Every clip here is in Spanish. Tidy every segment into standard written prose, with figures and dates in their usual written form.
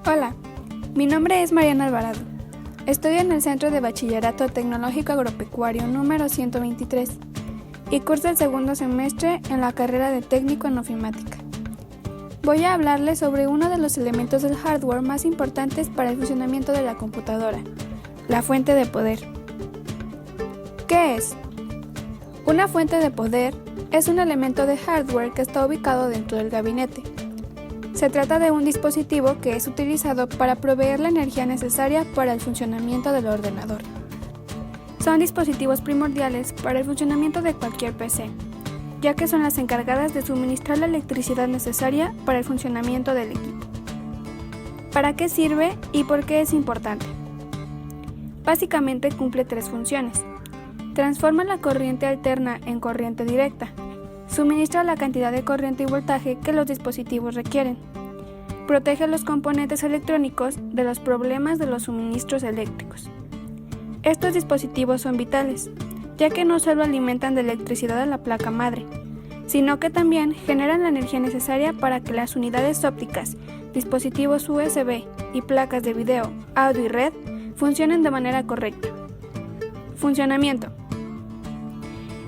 Hola, mi nombre es Mariana Alvarado. Estudio en el Centro de Bachillerato Tecnológico Agropecuario número 123 y curso el segundo semestre en la carrera de técnico en ofimática. Voy a hablarles sobre uno de los elementos del hardware más importantes para el funcionamiento de la computadora, la fuente de poder. ¿Qué es? Una fuente de poder es un elemento de hardware que está ubicado dentro del gabinete. Se trata de un dispositivo que es utilizado para proveer la energía necesaria para el funcionamiento del ordenador. Son dispositivos primordiales para el funcionamiento de cualquier PC, ya que son las encargadas de suministrar la electricidad necesaria para el funcionamiento del equipo. ¿Para qué sirve y por qué es importante? Básicamente cumple tres funciones. Transforma la corriente alterna en corriente directa. Suministra la cantidad de corriente y voltaje que los dispositivos requieren. Protege los componentes electrónicos de los problemas de los suministros eléctricos. Estos dispositivos son vitales, ya que no solo alimentan de electricidad a la placa madre, sino que también generan la energía necesaria para que las unidades ópticas, dispositivos USB y placas de video, audio y red funcionen de manera correcta. Funcionamiento.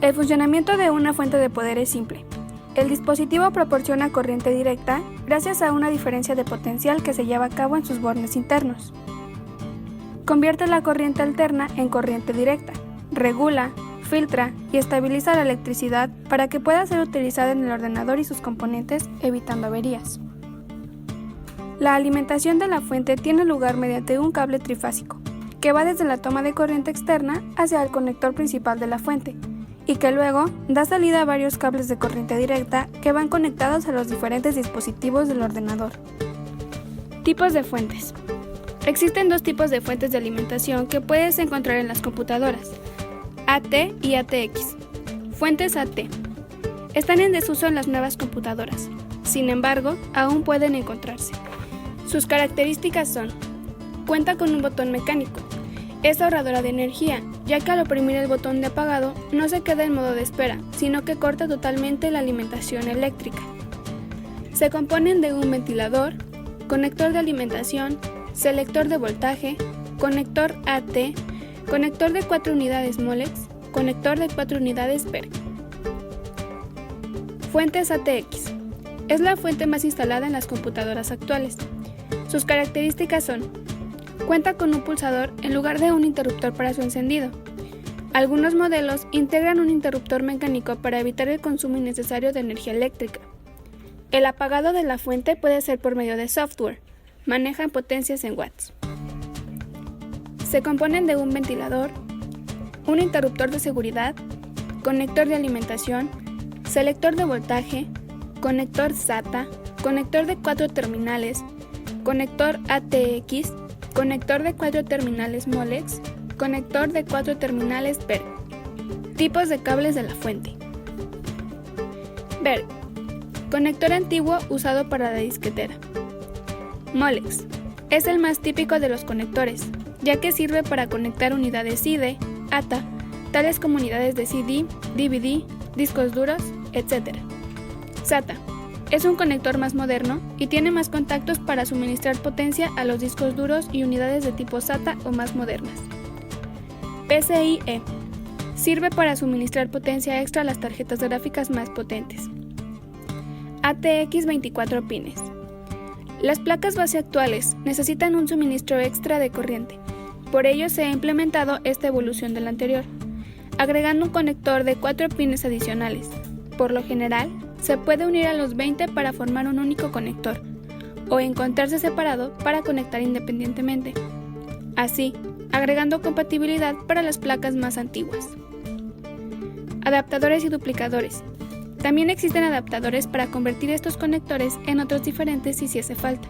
El funcionamiento de una fuente de poder es simple. El dispositivo proporciona corriente directa gracias a una diferencia de potencial que se lleva a cabo en sus bornes internos. Convierte la corriente alterna en corriente directa, regula, filtra y estabiliza la electricidad para que pueda ser utilizada en el ordenador y sus componentes, evitando averías. La alimentación de la fuente tiene lugar mediante un cable trifásico, que va desde la toma de corriente externa hacia el conector principal de la fuente, y que luego da salida a varios cables de corriente directa que van conectados a los diferentes dispositivos del ordenador. Tipos de fuentes. Existen dos tipos de fuentes de alimentación que puedes encontrar en las computadoras: AT y ATX. Fuentes AT. Están en desuso en las nuevas computadoras, sin embargo, aún pueden encontrarse. Sus características son: cuenta con un botón mecánico. Es ahorradora de energía, ya que al oprimir el botón de apagado no se queda en modo de espera, sino que corta totalmente la alimentación eléctrica. Se componen de un ventilador, conector de alimentación, selector de voltaje, conector AT, conector de 4 unidades Molex, conector de 4 unidades PERC. Fuentes ATX. Es la fuente más instalada en las computadoras actuales. Sus características son: cuenta con un pulsador en lugar de un interruptor para su encendido. Algunos modelos integran un interruptor mecánico para evitar el consumo innecesario de energía eléctrica. El apagado de la fuente puede ser por medio de software. Manejan potencias en watts. Se componen de un ventilador, un interruptor de seguridad, conector de alimentación, selector de voltaje, conector SATA, conector de 4 terminales, conector ATX, conector de 4 terminales Molex, conector de 4 terminales PERC. Tipos de cables de la fuente. BERC. Conector antiguo usado para la disquetera. Molex. Es el más típico de los conectores, ya que sirve para conectar unidades CD, ATA, tales como unidades de CD, DVD, discos duros, etc. SATA. Es un conector más moderno y tiene más contactos para suministrar potencia a los discos duros y unidades de tipo SATA o más modernas. PCIe. Sirve para suministrar potencia extra a las tarjetas gráficas más potentes. ATX 24 pines. Las placas base actuales necesitan un suministro extra de corriente, por ello se ha implementado esta evolución de la anterior, agregando un conector de 4 pines adicionales. Por lo general, se puede unir a los 20 para formar un único conector, o encontrarse separado para conectar independientemente, así agregando compatibilidad para las placas más antiguas. Adaptadores y duplicadores. También existen adaptadores para convertir estos conectores en otros diferentes si hace falta.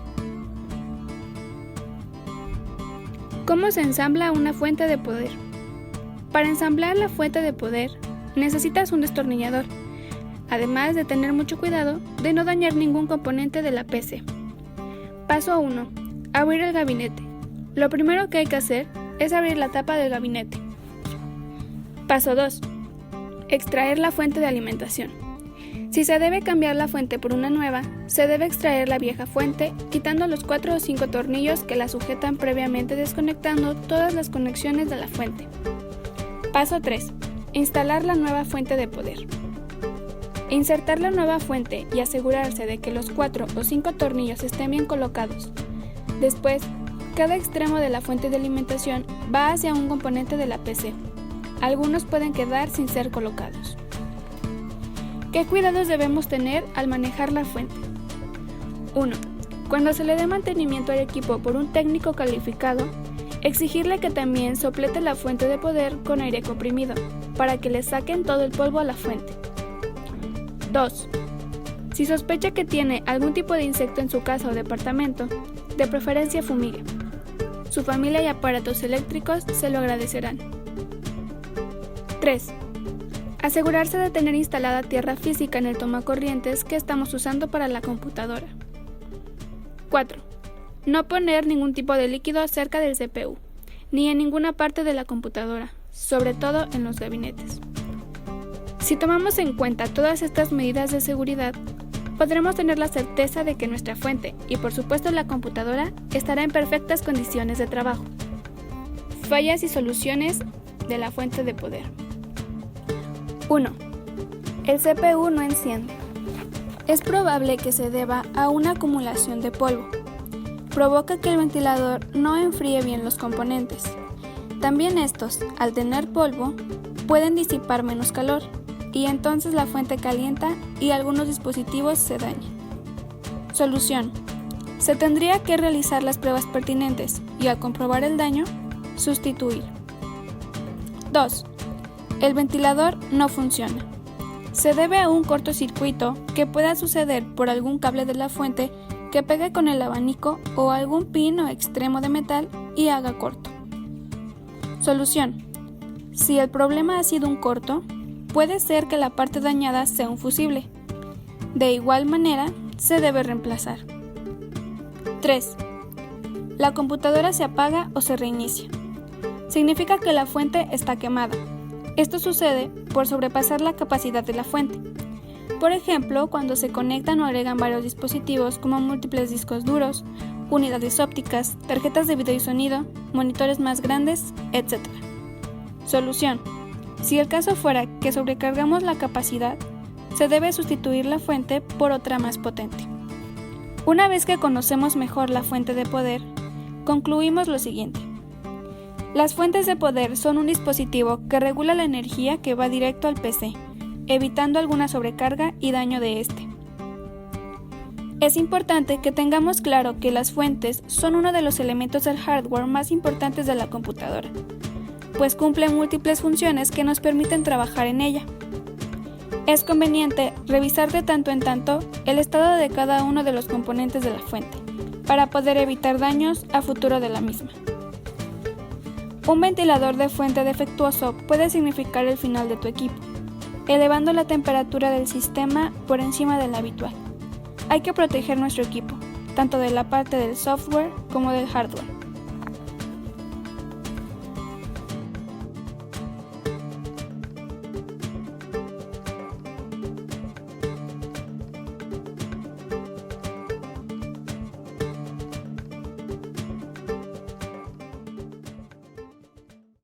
¿Cómo se ensambla una fuente de poder? Para ensamblar la fuente de poder, necesitas un destornillador, además de tener mucho cuidado de no dañar ningún componente de la PC. Paso 1. Abrir el gabinete. Lo primero que hay que hacer es abrir la tapa del gabinete. Paso 2. Extraer la fuente de alimentación. Si se debe cambiar la fuente por una nueva, se debe extraer la vieja fuente, quitando los 4 o 5 tornillos que la sujetan previamente, desconectando todas las conexiones de la fuente. Paso 3. Instalar la nueva fuente de poder. Insertar la nueva fuente y asegurarse de que los 4 o 5 tornillos estén bien colocados. Después, cada extremo de la fuente de alimentación va hacia un componente de la PC. Algunos pueden quedar sin ser colocados. ¿Qué cuidados debemos tener al manejar la fuente? 1. Cuando se le dé mantenimiento al equipo por un técnico calificado, exigirle que también soplete la fuente de poder con aire comprimido, para que le saquen todo el polvo a la fuente. 2. Si sospecha que tiene algún tipo de insecto en su casa o departamento, de preferencia fumigue. Su familia y aparatos eléctricos se lo agradecerán. 3. Asegurarse de tener instalada tierra física en el tomacorrientes que estamos usando para la computadora. 4. No poner ningún tipo de líquido cerca del CPU, ni en ninguna parte de la computadora, sobre todo en los gabinetes. Si tomamos en cuenta todas estas medidas de seguridad, podremos tener la certeza de que nuestra fuente, y por supuesto la computadora, estará en perfectas condiciones de trabajo. Fallas y soluciones de la fuente de poder. 1. El CPU no enciende. Es probable que se deba a una acumulación de polvo. Provoca que el ventilador no enfríe bien los componentes. También estos, al tener polvo, pueden disipar menos calor, y entonces la fuente calienta y algunos dispositivos se dañan. Solución. Se tendría que realizar las pruebas pertinentes y al comprobar el daño, sustituir. 2. El ventilador no funciona. Se debe a un cortocircuito que pueda suceder por algún cable de la fuente que pegue con el abanico o algún pin o extremo de metal y haga corto. Solución. Si el problema ha sido un corto, puede ser que la parte dañada sea un fusible. De igual manera, se debe reemplazar. 3. La computadora se apaga o se reinicia. Significa que la fuente está quemada. Esto sucede por sobrepasar la capacidad de la fuente. Por ejemplo, cuando se conectan o agregan varios dispositivos como múltiples discos duros, unidades ópticas, tarjetas de video y sonido, monitores más grandes, etc. Solución. Si el caso fuera que sobrecargamos la capacidad, se debe sustituir la fuente por otra más potente. Una vez que conocemos mejor la fuente de poder, concluimos lo siguiente. Las fuentes de poder son un dispositivo que regula la energía que va directo al PC, evitando alguna sobrecarga y daño de este. Es importante que tengamos claro que las fuentes son uno de los elementos del hardware más importantes de la computadora, pues cumplen múltiples funciones que nos permiten trabajar en ella. Es conveniente revisar de tanto en tanto el estado de cada uno de los componentes de la fuente, para poder evitar daños a futuro de la misma. Un ventilador de fuente defectuoso puede significar el final de tu equipo, elevando la temperatura del sistema por encima de la habitual. Hay que proteger nuestro equipo, tanto de la parte del software como del hardware.